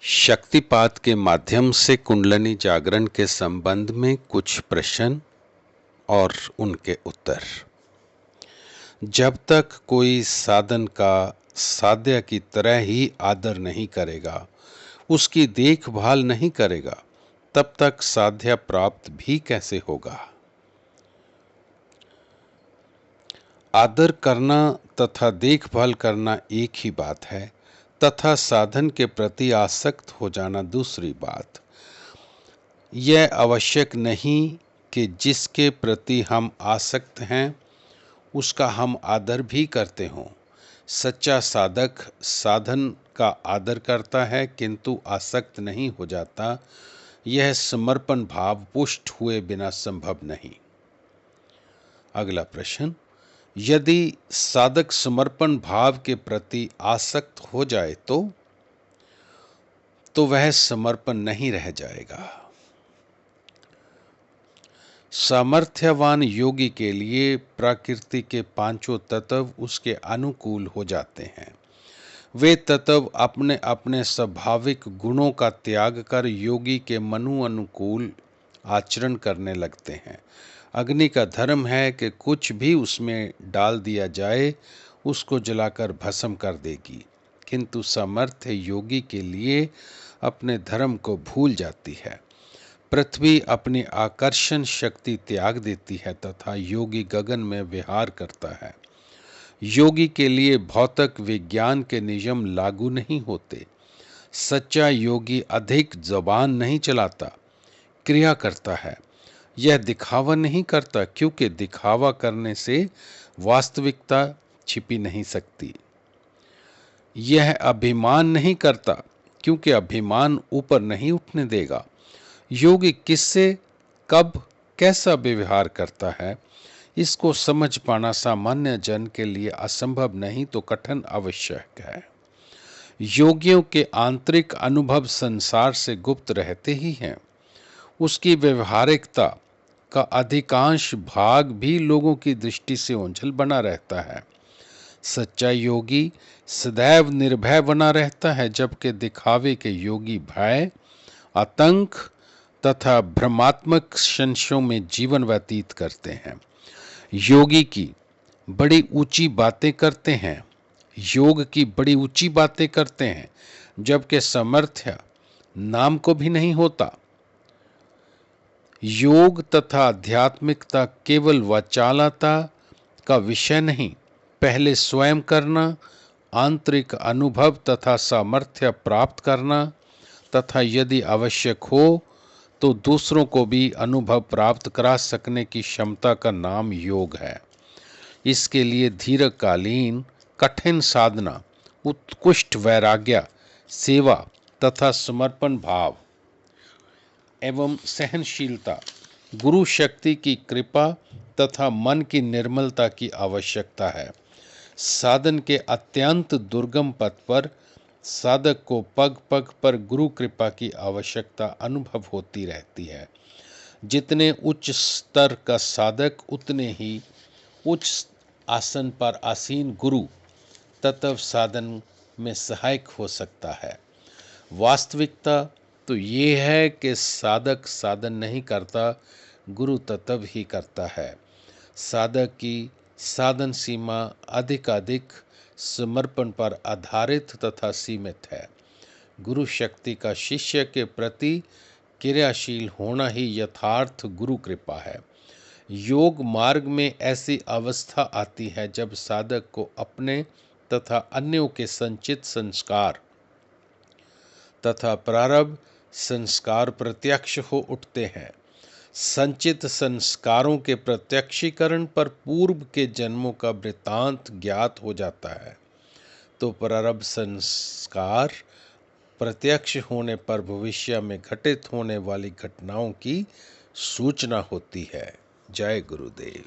शक्तिपात के माध्यम से कुंडलिनी जागरण के संबंध में कुछ प्रश्न और उनके उत्तर। जब तक कोई साधन का साध्य की तरह ही आदर नहीं करेगा, उसकी देखभाल नहीं करेगा, तब तक साध्य प्राप्त भी कैसे होगा। आदर करना तथा देखभाल करना एक ही बात है तथा साधन के प्रति आसक्त हो जाना दूसरी बात। यह आवश्यक नहीं कि जिसके प्रति हम आसक्त हैं उसका हम आदर भी करते हों। सच्चा साधक साधन का आदर करता है किंतु आसक्त नहीं हो जाता। यह समर्पण भाव पुष्ट हुए बिना संभव नहीं। अगला प्रश्न, यदि साधक समर्पण भाव के प्रति आसक्त हो जाए तो वह समर्पण नहीं रह जाएगा। सामर्थ्यवान योगी के लिए प्रकृति के पांचों तत्व उसके अनुकूल हो जाते हैं। वे तत्व अपने अपने स्वाभाविक गुणों का त्याग कर योगी के मनु अनुकूल आचरण करने लगते हैं। अग्नि का धर्म है कि कुछ भी उसमें डाल दिया जाए उसको जलाकर भस्म कर देगी, किंतु सामर्थ्य योगी के लिए अपने धर्म को भूल जाती है। पृथ्वी अपनी आकर्षण शक्ति त्याग देती है तथा योगी गगन में विहार करता है। योगी के लिए भौतिक विज्ञान के नियम लागू नहीं होते। सच्चा योगी अधिक जबान नहीं चलाता, क्रिया करता है। यह दिखावा नहीं करता क्योंकि दिखावा करने से वास्तविकता छिपी नहीं सकती। यह अभिमान नहीं करता क्योंकि अभिमान ऊपर नहीं उठने देगा। योगी किससे कब कैसा व्यवहार करता है इसको समझ पाना सामान्य जन के लिए असंभव नहीं तो कठिन आवश्यक है। योगियों के आंतरिक अनुभव संसार से गुप्त रहते ही हैं। उसकी व्यवहारिकता का अधिकांश भाग भी लोगों की दृष्टि से ओझल बना रहता है। सच्चा योगी सदैव निर्भय बना रहता है, जबकि दिखावे के योगी भय, आतंक तथा भ्रमात्मक संशयों में जीवन व्यतीत करते हैं। योगी की बड़ी ऊंची बातें करते हैं, योग की बड़ी ऊंची बातें करते हैं, जबकि सामर्थ्य नाम को भी नहीं होता। योग तथा आध्यात्मिकता केवल वाचालता का विषय नहीं, पहले स्वयं करना, आंतरिक अनुभव तथा सामर्थ्य प्राप्त करना तथा यदि आवश्यक हो तो दूसरों को भी अनुभव प्राप्त करा सकने की क्षमता का नाम योग है। इसके लिए दीर्घकालीन कठिन साधना, उत्कृष्ट वैराग्य, सेवा तथा समर्पण भाव एवं सहनशीलता, गुरु शक्ति की कृपा तथा मन की निर्मलता की आवश्यकता है। साधन के अत्यंत दुर्गम पथ पर साधक को पग पग पर गुरु कृपा की आवश्यकता अनुभव होती रहती है। जितने उच्च स्तर का साधक उतने ही उच्च आसन पर आसीन गुरु तत्व साधन में सहायक हो सकता है। वास्तविकता तो ये है कि साधक साधन नहीं करता, गुरु तत्व ही करता है। साधक की साधन सीमा अधिक समर्पण पर आधारित तथा सीमित है। गुरु शक्ति का शिष्य के प्रति क्रियाशील होना ही यथार्थ गुरु कृपा है। योग मार्ग में ऐसी अवस्था आती है जब साधक को अपने तथा अन्यों के संचित संस्कार तथा प्रारब्ध संस्कार प्रत्यक्ष हो उठते हैं। संचित संस्कारों के प्रत्यक्षीकरण पर पूर्व के जन्मों का वृत्तांत ज्ञात हो जाता है, तो प्रारब्ध संस्कार प्रत्यक्ष होने पर भविष्य में घटित होने वाली घटनाओं की सूचना होती है। जय गुरुदेव।